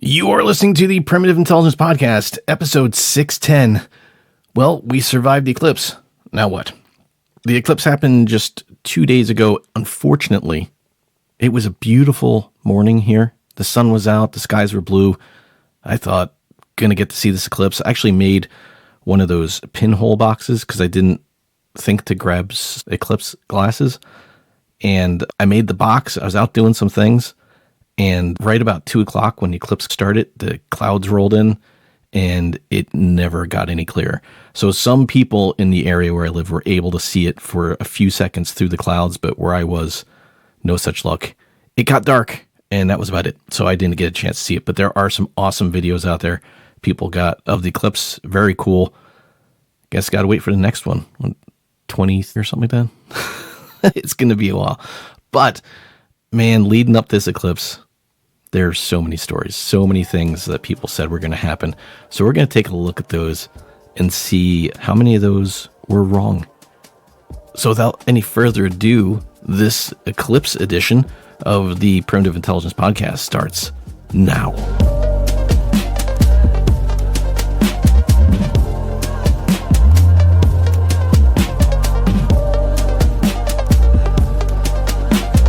You are listening to the Primitive Intelligence Podcast, episode 610. Well, we survived the eclipse. Now what? The eclipse happened just 2 days ago. Unfortunately, it was a beautiful morning here. The sun was out. The skies were blue. I thought, going to get to see this eclipse. I actually made one of those pinhole boxes because I didn't think to grab eclipse glasses. And I made the box. I was out doing some things. And right about 2 o'clock when the eclipse started, the clouds rolled in and it never got any clearer. So some people in the area where I live were able to see it for a few seconds through the clouds, but where I was, no such luck. It got dark and that was about it. So I didn't get a chance to see it, but there are some awesome videos out there people got of the eclipse. Very cool. Guess got to wait for the next one, 20 or something like that. It's going to be a while. But man, leading up this eclipse, there's so many stories, so many things that people said were going to happen. So we're going to take a look at those and see how many of those were wrong. So without any further ado, this eclipse edition of the Primitive Intelligence Podcast starts now.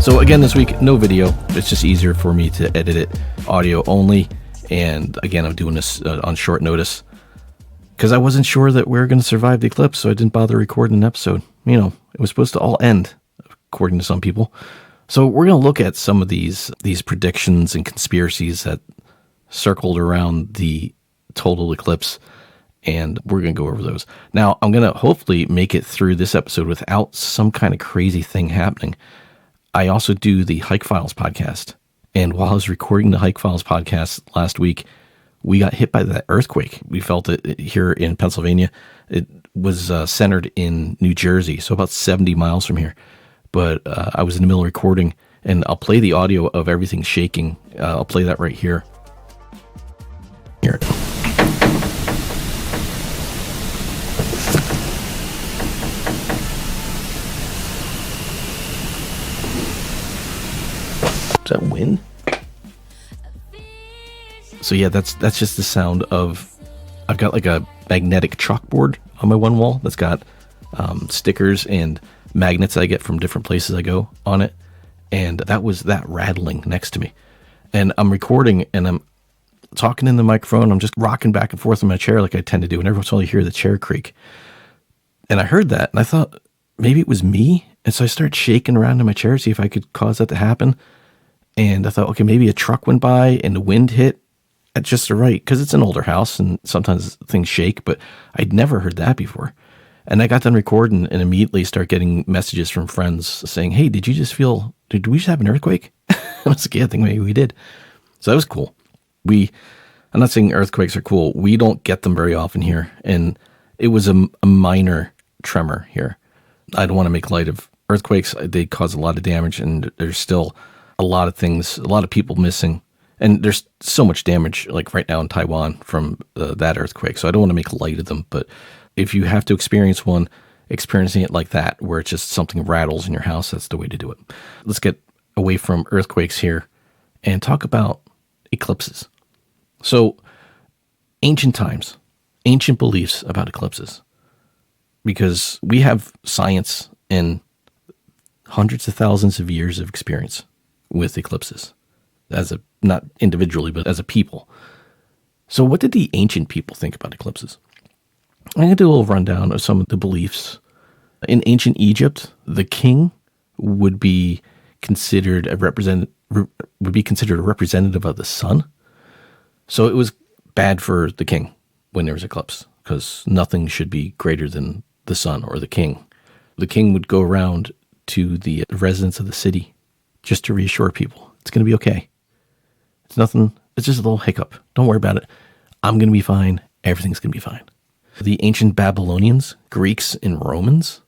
So again, this week, no video. It's just easier for me to edit it audio only. And again, I'm doing this on short notice because I wasn't sure that we were going to survive the eclipse, so I didn't bother recording an episode. You know, it was supposed to all end, according to some people. So we're going to look at some of these predictions and conspiracies that circled around the total eclipse, and we're going to go over those. Now, I'm going to hopefully make it through this episode without some kind of crazy thing happening. I also do the Hike Files podcast. And while I was recording the Hike Files podcast last week, we got hit by that earthquake. We felt it here in Pennsylvania. It was centered in New Jersey, so about 70 miles from here. But I was in the middle of recording, and I'll play the audio of everything shaking. I'll play that right here. Here. Is that wind? So yeah, that's just the sound of, I've got like a magnetic chalkboard on my one wall that's got stickers and magnets I get from different places I go on it. And that was that rattling next to me. And I'm recording and I'm talking in the microphone. I'm just rocking back and forth in my chair like I tend to do. And every once in a while you hear the chair creak. And I heard that and I thought maybe it was me. And so I started shaking around in my chair to see if I could cause that to happen. And I thought, okay, maybe a truck went by and the wind hit at just the right, because it's an older house and sometimes things shake, but I'd never heard that before. And I got done recording and immediately start getting messages from friends saying, hey, did we just have an earthquake? I was like, yeah, I think maybe we did. So that was cool. I'm not saying earthquakes are cool. We don't get them very often here. And it was a minor tremor here. I don't want to make light of earthquakes. They cause a lot of damage and there's still a lot of things, a lot of people missing. And there's so much damage, like right now in Taiwan from that earthquake. So I don't want to make light of them. But if you have to experience one, experiencing it like that, where it's just something rattles in your house, that's the way to do it. Let's get away from earthquakes here and talk about eclipses. So ancient times, ancient beliefs about eclipses. Because we have science and hundreds of thousands of years of experience with eclipses, not individually, but as a people. So what did the ancient people think about eclipses? I'm going to do a little rundown of some of the beliefs. In ancient Egypt, the king would be considered a representative of the sun. So it was bad for the king when there was eclipse, because nothing should be greater than the sun or the king. The king would go around to the residents of the city just to reassure people it's going to be okay. It's nothing. It's just a little hiccup. Don't worry about it. I'm going to be fine. Everything's going to be fine. The ancient Babylonians, Greeks, and Romans,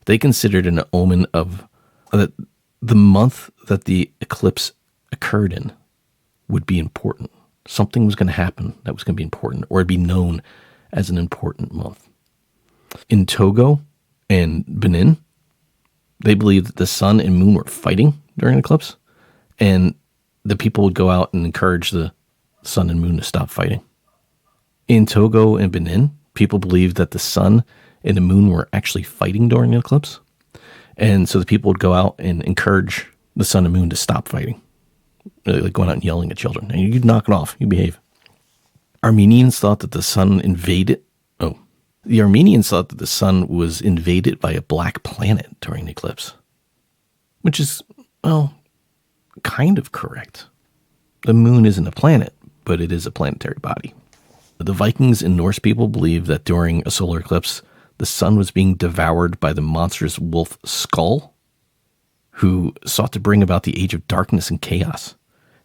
they considered an omen of the month that the eclipse occurred in would be important. Something was going to happen that was going to be important, or it'd be known as an important month. In Togo and Benin, they believed that the sun and moon were fighting during an eclipse, and the people would go out and encourage the sun and moon to stop fighting. In Togo and Benin, people believed that the sun and the moon were actually fighting during the eclipse. And so the people would go out and encourage the sun and moon to stop fighting. Like going out and yelling at children. And you'd knock it off. You behave. Armenians thought that the sun invaded. Oh, the Armenians thought that the sun was invaded by a black planet during the eclipse. Which is, well, kind of correct. The moon isn't a planet, but it is a planetary body. The Vikings and Norse people believed that during a solar eclipse, the sun was being devoured by the monstrous wolf Skull, who sought to bring about the age of darkness and chaos.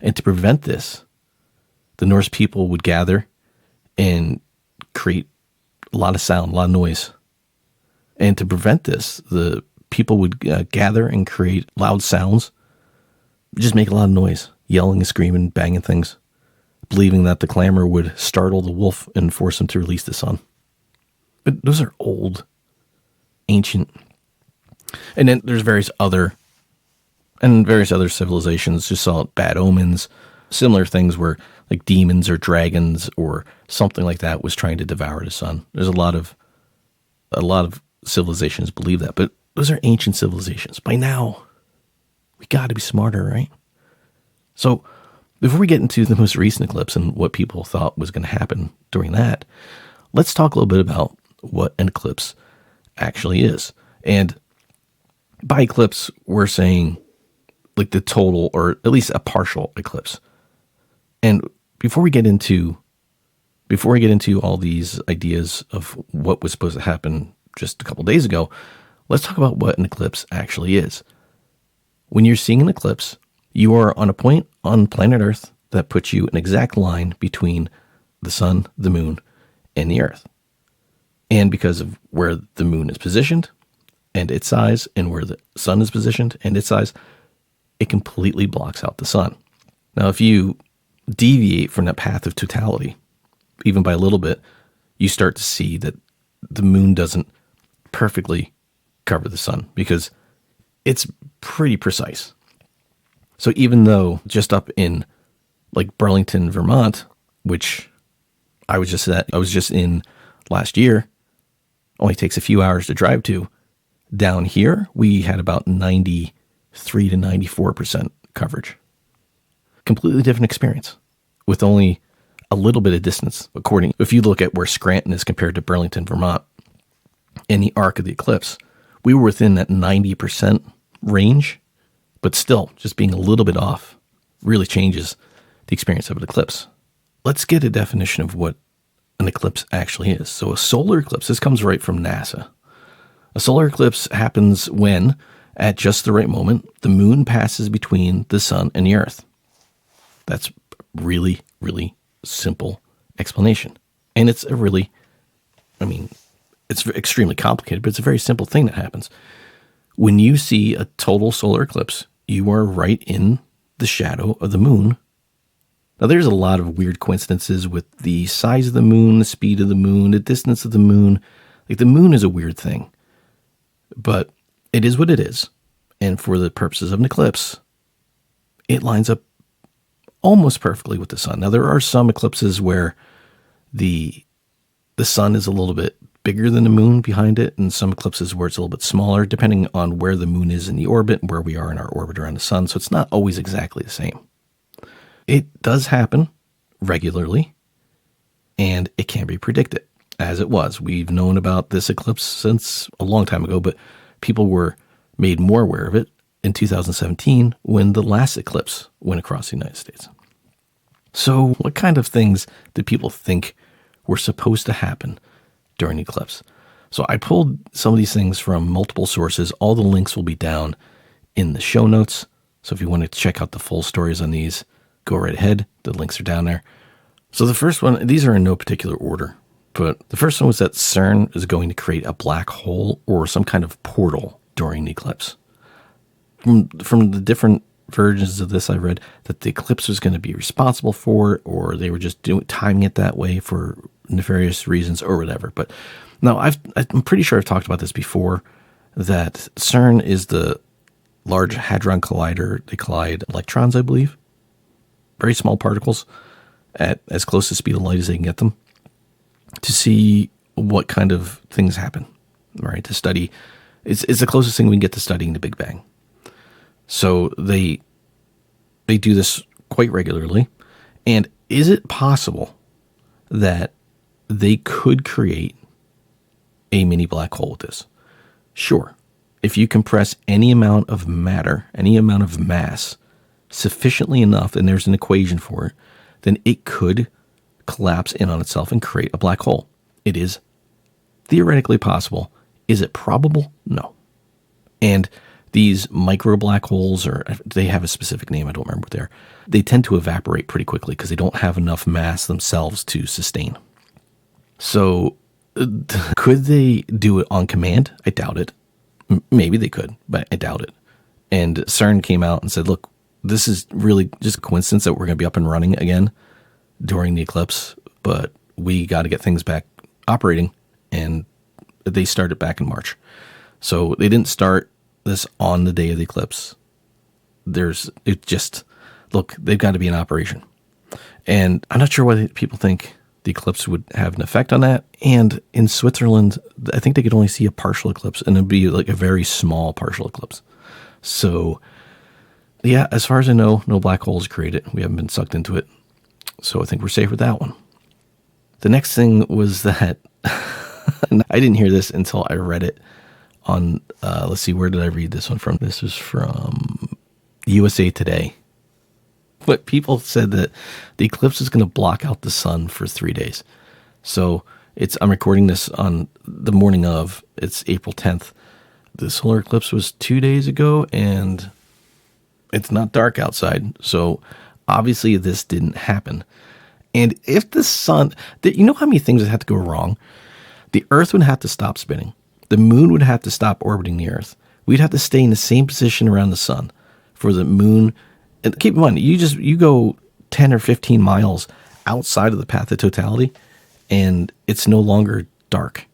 And to prevent this, the Norse people would gather and create a lot of sound, a lot of noise. And to prevent this, the people would gather and create loud sounds, just make a lot of noise, yelling and screaming, banging things, believing that the clamor would startle the wolf and force him to release the sun. But those are old, ancient. And then there's various other civilizations just saw bad omens, similar things where like demons or dragons or something like that was trying to devour the sun. There's a lot of civilizations believe that, but those are ancient civilizations. By now, we got to be smarter, right? So before we get into the most recent eclipse and what people thought was going to happen during that, let's talk a little bit about what an eclipse actually is. And by eclipse, we're saying like the total or at least a partial eclipse. And before we get into all these ideas of what was supposed to happen just a couple days ago, let's talk about what an eclipse actually is. When you're seeing an eclipse, you are on a point on planet Earth that puts you an exact line between the sun, the moon, and the Earth. And because of where the moon is positioned and its size, and where the sun is positioned and its size, it completely blocks out the sun. Now, if you deviate from that path of totality, even by a little bit, you start to see that the moon doesn't perfectly cover the sun because it's pretty precise. So even though just up in like Burlington, Vermont, which I was just in last year, only takes a few hours to drive to, down here we had about 93 to 94% coverage. Completely different experience with only a little bit of distance. If you look at where Scranton is compared to Burlington, Vermont, in the arc of the eclipse, we were within that 90% range, but still just being a little bit off really changes the experience of an eclipse. Let's get a definition of what an eclipse actually is. So a solar eclipse, this comes right from NASA. A solar eclipse happens when, at just the right moment, the moon passes between the sun and the Earth. That's a really, really simple explanation. And it's it's extremely complicated, but it's a very simple thing that happens. When you see a total solar eclipse, you are right in the shadow of the moon. Now, there's a lot of weird coincidences with the size of the moon, the speed of the moon, the distance of the moon. Like, the moon is a weird thing, but it is what it is. And for the purposes of an eclipse, it lines up almost perfectly with the sun. Now, there are some eclipses where the sun is a little bit bigger than the moon behind it, and some eclipses where it's a little bit smaller, depending on where the moon is in the orbit and where we are in our orbit around the sun. So it's not always exactly the same. It does happen regularly, and it can be predicted, as it was. We've known about this eclipse since a long time ago, but people were made more aware of it in 2017 when the last eclipse went across the United States. So what kind of things did people think were supposed to happen during the eclipse? So I pulled some of these things from multiple sources. All the links will be down in the show notes. So if you want to check out the full stories on these, go right ahead. The links are down there. So the first one, these are in no particular order, but the first one was that CERN is going to create a black hole or some kind of portal during the eclipse. From the different versions of this I read, that the eclipse was going to be responsible for it, or they were just timing it that way for nefarious reasons or whatever. But no, I'm pretty sure I've talked about this before, that CERN is the Large Hadron Collider. They collide electrons, I believe, very small particles. at as close to speed of light as they can get them to see what kind of things happen, right? To study, it's the closest thing we can get to studying the Big Bang. So they do this quite regularly. And is it possible that they could create a mini black hole with this? Sure. If you compress any amount of matter, any amount of mass, sufficiently enough, and there's an equation for it, then it could collapse in on itself and create a black hole. It is theoretically possible. Is it probable? No. And these micro black holes, or they have a specific name, I don't remember what they are, they tend to evaporate pretty quickly because they don't have enough mass themselves to sustain. So could they do it on command? I doubt it. Maybe they could, but I doubt it. And CERN came out and said, look, this is really just a coincidence that we're going to be up and running again during the eclipse, but we got to get things back operating. And they started back in March. So they didn't start this on the day of the eclipse. Look, they've got to be in operation. And I'm not sure why people think the eclipse would have an effect on that. And in Switzerland, I think they could only see a partial eclipse, and it'd be like a very small partial eclipse. So yeah, as far as I know, no black holes created. We haven't been sucked into it. So I think we're safe with that one. The next thing was that I didn't hear this until I read it on, let's see, where did I read this one from? This was from USA Today. But people said that the eclipse is going to block out the sun for 3 days. So I'm recording this on the morning of, it's April 10th. The solar eclipse was 2 days ago, and it's not dark outside. So obviously this didn't happen. And if the sun, you know how many things would have to go wrong? The Earth would have to stop spinning. The moon would have to stop orbiting the Earth. We'd have to stay in the same position around the sun for the moon. And keep in mind, you go 10 or 15 miles outside of the path of totality, and it's no longer dark.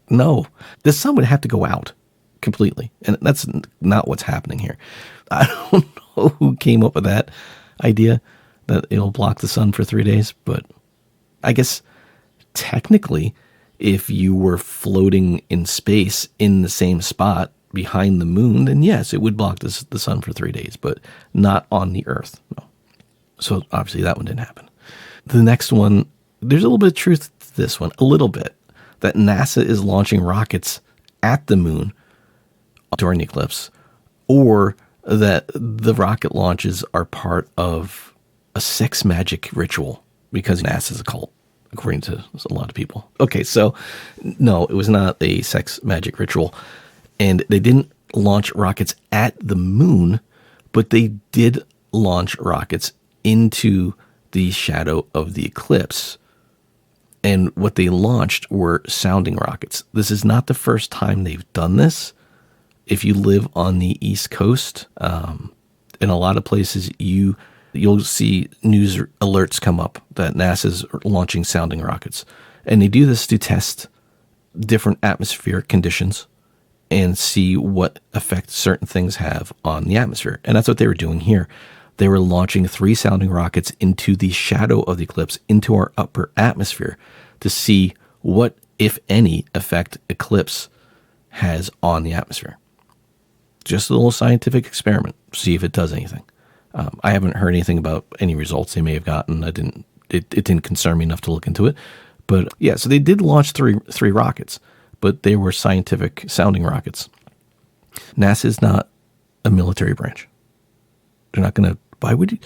No, the sun would have to go out completely. And that's not what's happening here. I don't know who came up with that idea that it'll block the sun for 3 days, but I guess technically, if you were floating in space in the same spot behind the moon, then yes, it would block the sun for 3 days, but not on the Earth. No. So obviously that one didn't happen. The next one, there's a little bit of truth to this one, a little bit, that NASA is launching rockets at the moon during the eclipse, or that the rocket launches are part of a sex magic ritual because NASA's a cult, according to a lot of people. Okay, so no, it was not a sex magic ritual. And they didn't launch rockets at the moon, but they did launch rockets into the shadow of the eclipse. And what they launched were sounding rockets. This is not the first time they've done this. If you live on the East Coast, in a lot of places, you'll see news alerts come up that NASA's launching sounding rockets. And they do this to test different atmospheric conditions and see what effect certain things have on the atmosphere. And that's what they were doing here. They were launching 3 sounding rockets into the shadow of the eclipse, into our upper atmosphere, to see what, if any, effect eclipse has on the atmosphere. Just a little scientific experiment, see if it does anything. I haven't heard anything about any results they may have gotten. It didn't concern me enough to look into it. But yeah, so they did launch three rockets, but they were scientific sounding rockets. NASA is not a military branch. They're not going to, why would you?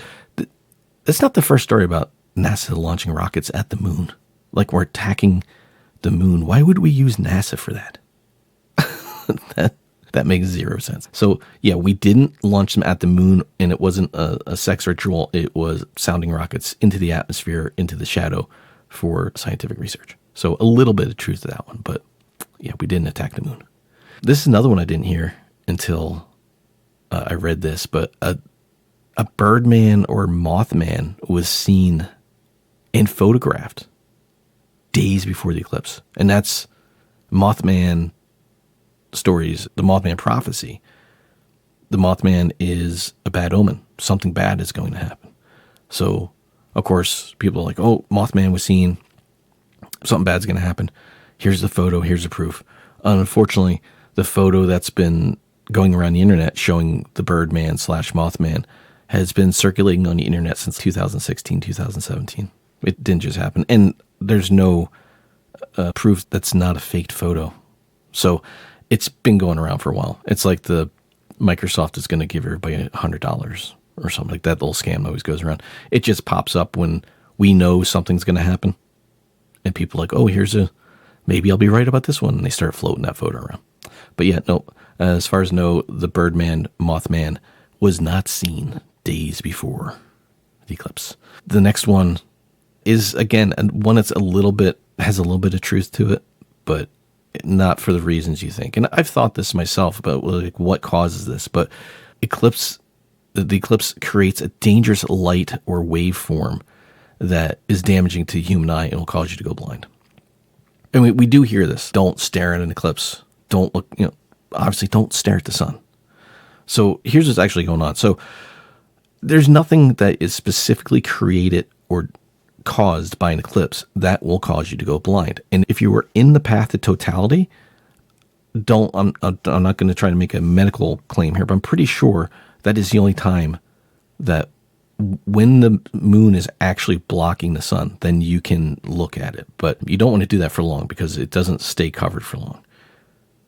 That's not the first story about NASA launching rockets at the moon. Like we're attacking the moon. Why would we use NASA for that? That makes zero sense. So yeah, we didn't launch them at the moon, and it wasn't a sex ritual. It was sounding rockets into the atmosphere, into the shadow for scientific research. So a little bit of truth to that one, but yeah, we didn't attack the moon. This is another one I didn't hear until I read this, but a birdman or mothman was seen and photographed days before the eclipse. And that's Mothman stories, the Mothman prophecy. The Mothman is a bad omen. Something bad is going to happen. So Of course, people are like, oh, Mothman was seen. Something bad's going to happen. Here's the photo. Here's the proof. Unfortunately, the photo that's been going around the internet showing the Birdman / Mothman has been circulating on the internet since 2016, 2017. It didn't just happen. And there's no proof that's not a faked photo. So it's been going around for a while. It's like the Microsoft is going to give everybody $100 or something like that. Little scam always goes around. It just pops up when we know something's going to happen. And people are like, oh, maybe I'll be right about this one. And they start floating that photo around. But yeah, no, as far as know, the Birdman, Mothman was not seen days before the eclipse. The next one is, again, one that's has a little bit of truth to it, but not for the reasons you think. And I've thought this myself about like what causes this, but the eclipse creates a dangerous light or waveform that is damaging to the human eye and will cause you to go blind. And we do hear this. Don't stare at an eclipse. Don't look, obviously don't stare at the sun. So here's what's actually going on. So there's nothing that is specifically created or caused by an eclipse that will cause you to go blind. And if you were in the path to totality, I'm not going to try to make a medical claim here, but I'm pretty sure that is the only time that when the moon is actually blocking the sun, then you can look at it. But you don't want to do that for long because it doesn't stay covered for long.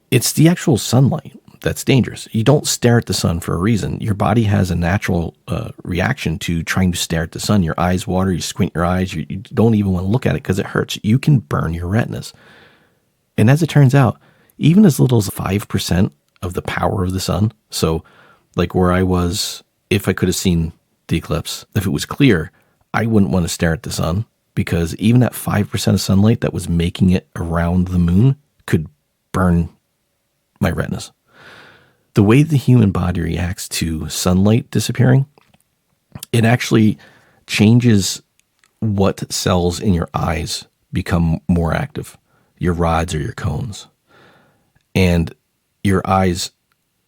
It's the actual sunlight that's dangerous. You don't stare at the sun for a reason. Your body has a natural reaction to trying to stare at the sun. Your eyes water, you squint your eyes, you don't even want to look at it because it hurts. You can burn your retinas. And as it turns out, even as little as 5% of the power of the sun, so like where I was, if I could have seen the eclipse, if it was clear, I wouldn't want to stare at the sun because even that 5% of sunlight that was making it around the moon could burn my retinas. The way the human body reacts to sunlight disappearing, it actually changes what cells in your eyes become more active, your rods or your cones. And your eyes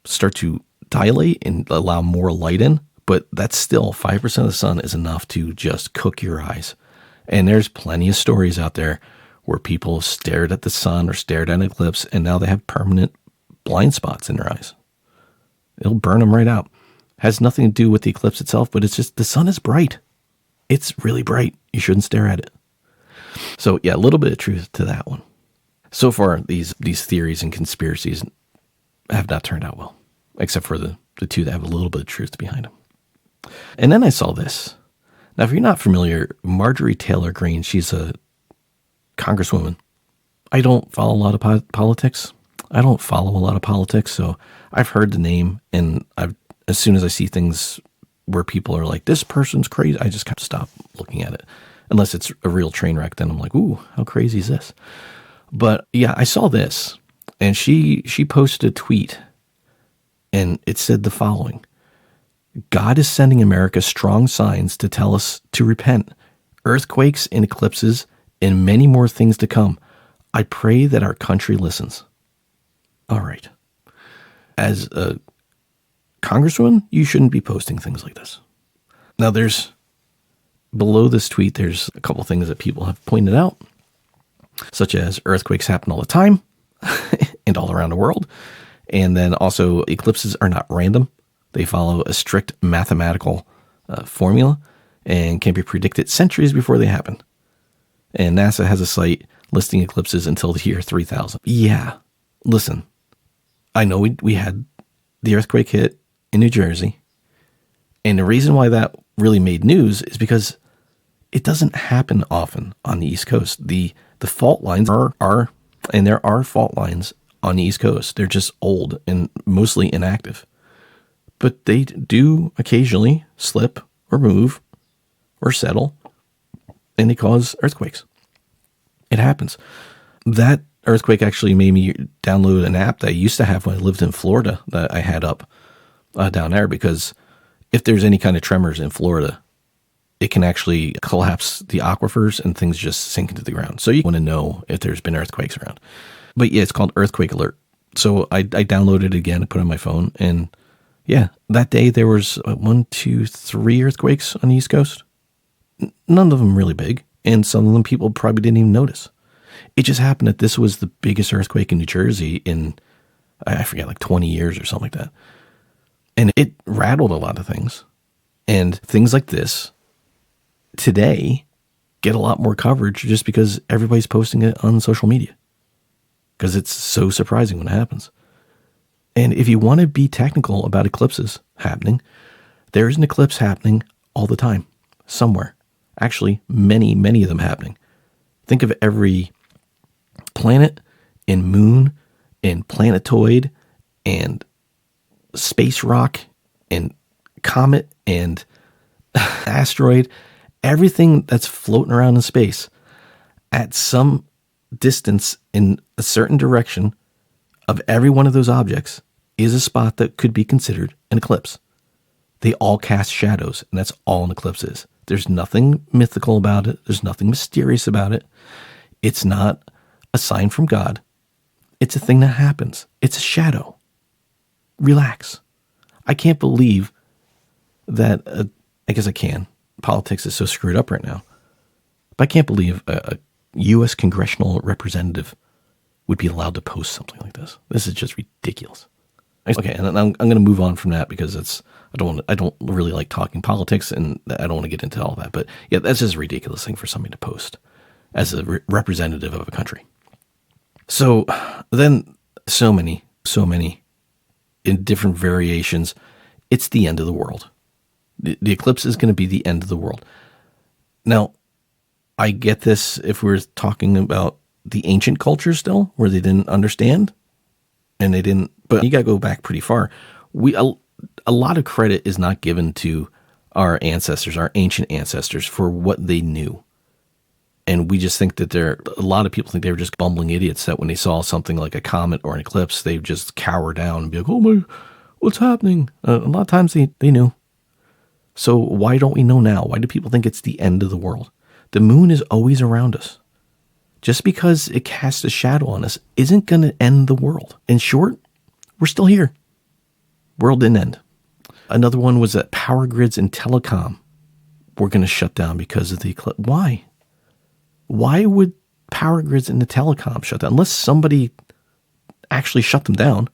start to dilate and allow more light in, but that's still 5% of the sun is enough to just cook your eyes. And there's plenty of stories out there where people stared at the sun or stared at an eclipse and now they have permanent blind spots in their eyes. It'll burn them right out. Has nothing to do with the eclipse itself, but it's just the sun is bright. It's really bright. You shouldn't stare at it. So yeah, a little bit of truth to that one. So far, these theories and conspiracies have not turned out well, except for the two that have a little bit of truth behind them. And then I saw this. Now, if you're not familiar, Marjorie Taylor Greene, she's a congresswoman. I don't follow a lot of politics. So I've heard the name, and as soon as I see things where people are like, this person's crazy, I just kind of stop looking at it. Unless it's a real train wreck, then I'm like, ooh, how crazy is this? But yeah, I saw this, and she posted a tweet, and it said the following: God is sending America strong signs to tell us to repent. Earthquakes and eclipses and many more things to come. I pray that our country listens. All right. As a congresswoman, you shouldn't be posting things like this. Now, below this tweet, there's a couple things that people have pointed out, such as earthquakes happen all the time and all around the world. And then also eclipses are not random. They follow a strict mathematical formula and can be predicted centuries before they happen. And NASA has a site listing eclipses until the year 3000. Yeah, listen, I know we had the earthquake hit in New Jersey. And the reason why that really made news is because it doesn't happen often on the East Coast. The fault lines are, and there are fault lines on the East Coast. They're just old and mostly inactive. But they do occasionally slip or move or settle, and they cause earthquakes. It happens. That earthquake actually made me download an app that I used to have when I lived in Florida that I had up down there, because if there's any kind of tremors in Florida, it can actually collapse the aquifers and things just sink into the ground. So you want to know if there's been earthquakes around. But yeah, it's called Earthquake Alert. So I downloaded it again and put it on my phone. And yeah, that day there was 1, 2, 3 earthquakes on the East Coast. None of them really big, and some of them people probably didn't even notice. It just happened that this was the biggest earthquake in New Jersey in, I forget, like 20 years or something like that. And it rattled a lot of things. And things like this today get a lot more coverage just because everybody's posting it on social media. Because it's so surprising when it happens. And if you want to be technical about eclipses happening, there's an eclipse happening all the time, somewhere. Actually, many of them happening. Think of every planet and moon and planetoid and space rock and comet and asteroid, everything that's floating around in space at some distance in a certain direction of every one of those objects is a spot that could be considered an eclipse. They all cast shadows, and that's all an eclipse is. There's nothing mythical about it. There's nothing mysterious about it. It's not a sign from God. It's a thing that happens. It's a shadow. Relax. I can't believe that, I guess I can. Politics is so screwed up right now. But I can't believe a U.S. congressional representative would be allowed to post something like this. This is just ridiculous. Okay, and I'm going to move on from that because I don't really like talking politics, and I don't want to get into all that. But yeah, that's just a ridiculous thing for somebody to post as a representative of a country. So then so many in different variations, it's the end of the world. The eclipse is going to be the end of the world. Now, I get this if we're talking about the ancient culture still, where they didn't understand and they didn't, but you got to go back pretty far. A lot of credit is not given to our ancestors, our ancient ancestors, for what they knew. And we just think that a lot of people think they were just bumbling idiots that when they saw something like a comet or an eclipse, they would just cower down and be like, oh my, what's happening? A lot of times they knew. So why don't we know now? Why do people think it's the end of the world? The moon is always around us. Just because it casts a shadow on us isn't going to end the world. In short, we're still here. World didn't end. Another one was that power grids and telecom were going to shut down because of the eclipse. Why? Why would power grids and the telecom shut down? Unless somebody actually shut them down,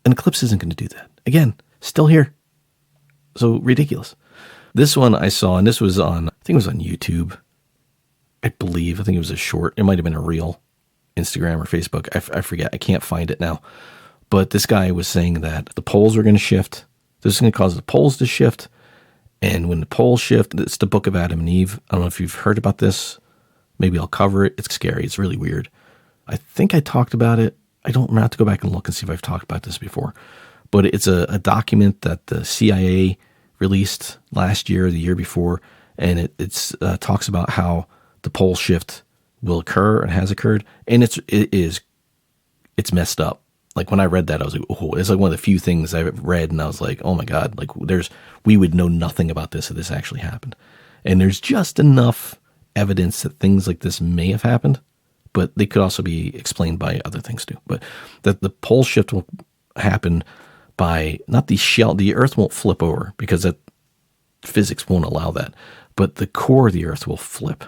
an eclipse isn't going to do that. Again, still here. So ridiculous. This one I saw, and this was on, I think it was on YouTube. I believe. I think it was a short. It might have been a reel, Instagram or Facebook. I forget. I can't find it now. But this guy was saying that the poles were going to shift. This is going to cause the poles to shift. And when the poles shift, it's the book of Adam and Eve. I don't know if you've heard about this. Maybe I'll cover it. It's scary. It's really weird. I think I talked about it. I don't have to go back and look and see if I've talked about this before. But it's a document that the CIA released last year or the year before. And it talks about how the pole shift will occur and has occurred. And it's messed up. Like when I read that, I was like, oh, it's like one of the few things I've read. And I was like, oh my God, like we would know nothing about this if this actually happened. And there's just enough evidence that things like this may have happened, but they could also be explained by other things too. But that the pole shift will happen by not the earth won't flip over because that physics won't allow that, but the core of the earth will flip.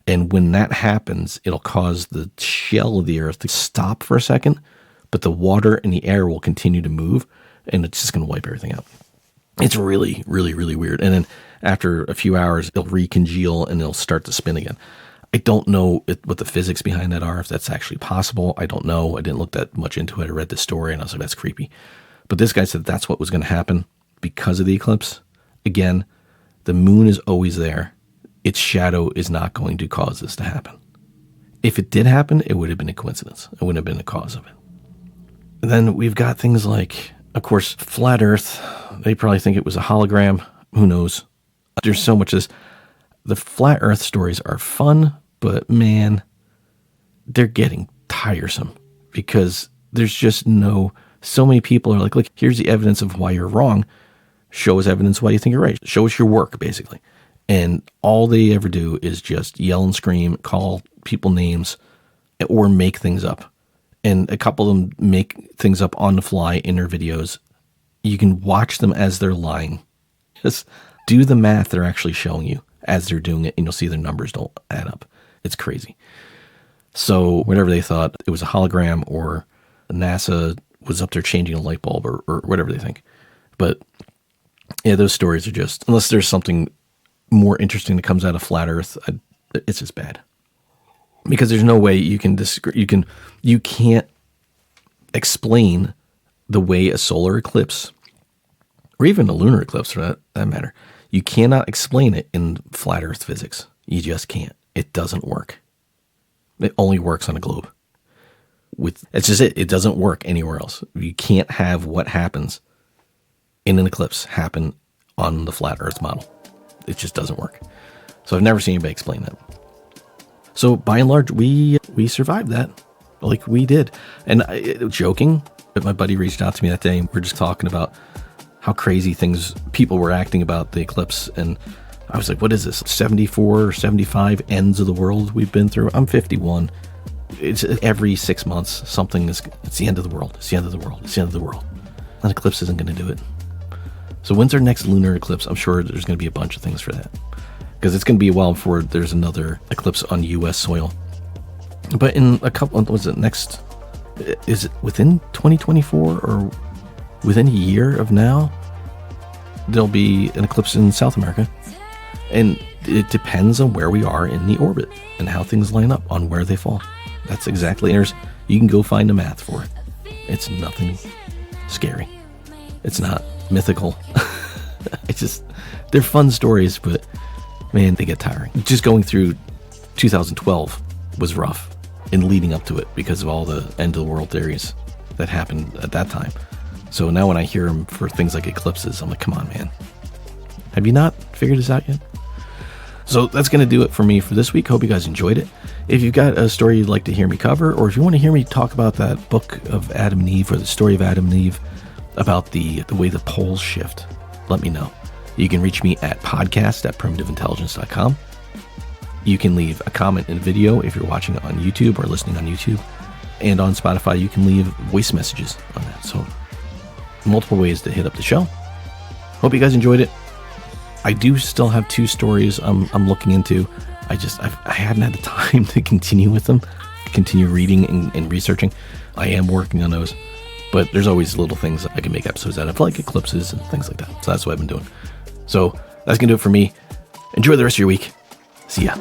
And when that happens, it'll cause the shell of the earth to stop for a second, but the water and the air will continue to move, and it's just going to wipe everything out. It's really, really, really weird. And then after a few hours, it'll recongeal and it'll start to spin again. I don't know what the physics behind that are, if that's actually possible. I don't know. I didn't look that much into it. I read the story and I was like, that's creepy. But this guy said that's what was going to happen because of the eclipse. Again, the moon is always there. Its shadow is not going to cause this to happen. If it did happen, it would have been a coincidence. It wouldn't have been the cause of it. And then we've got things like, of course, flat Earth. They probably think it was a hologram. Who knows? There's so much of this. The flat Earth stories are fun, but man, they're getting tiresome because there's just so many people are like, look, here's the evidence of why you're wrong. Show us evidence why you think you're right. Show us your work, basically. And all they ever do is just yell and scream, call people names, or make things up. And a couple of them make things up on the fly in their videos. You can watch them as they're lying. Just do the math they're actually showing you. as they're doing it, and you'll see their numbers don't add up. It's crazy. So whatever they thought, it was a hologram, or NASA was up there changing a light bulb, or whatever they think. But yeah, those stories are just, unless there's something more interesting that comes out of flat Earth, it's just bad. Because there's no way you can't explain the way a solar eclipse, or even a lunar eclipse for that matter, you cannot explain it in flat Earth physics. You just can't. It doesn't work. It only works on a globe. It's just it. It doesn't work anywhere else. You can't have what happens in an eclipse happen on the flat Earth model. It just doesn't work. So I've never seen anybody explain that. So by and large, we survived that, like we did. And joking, but my buddy reached out to me that day, and we're just talking about how crazy people were acting about the eclipse. And I was like, what is this, 74 or 75 ends of the world we've been through? I'm 51. It's every 6 months, it's the end of the world. It's the end of the world. It's the end of the world. An eclipse isn't going to do it. So when's our next lunar eclipse? I'm sure there's going to be a bunch of things for that, because it's going to be a while before there's another eclipse on U.S. soil. But in a couple, is it within 2024 or within a year of now, there'll be an eclipse in South America. And it depends on where we are in the orbit and how things line up on where they fall. That's exactly, you can go find the math for it. It's nothing scary. It's not mythical. They're fun stories, but man, they get tiring. Just going through 2012 was rough, and leading up to it, because of all the end of the world theories that happened at that time. So now when I hear them for things like eclipses, I'm like, come on, man. Have you not figured this out yet? So that's going to do it for me for this week. Hope you guys enjoyed it. If you've got a story you'd like to hear me cover, or if you want to hear me talk about that book of Adam and Eve, or the story of Adam and Eve, about the way the poles shift, let me know. You can reach me at podcast@primitiveintelligence.com. You can leave a comment in a video if you're watching it on YouTube or listening on YouTube. And on Spotify, you can leave voice messages on that. So multiple ways to hit up the show. Hope you guys enjoyed it. I do still have 2 stories I'm looking into. I haven't had the time to continue with them, continue reading and researching. I am working on those, but there's always little things I can make episodes out of, like eclipses and things like that. So that's what I've been doing. So that's going to do it for me. Enjoy the rest of your week. See ya.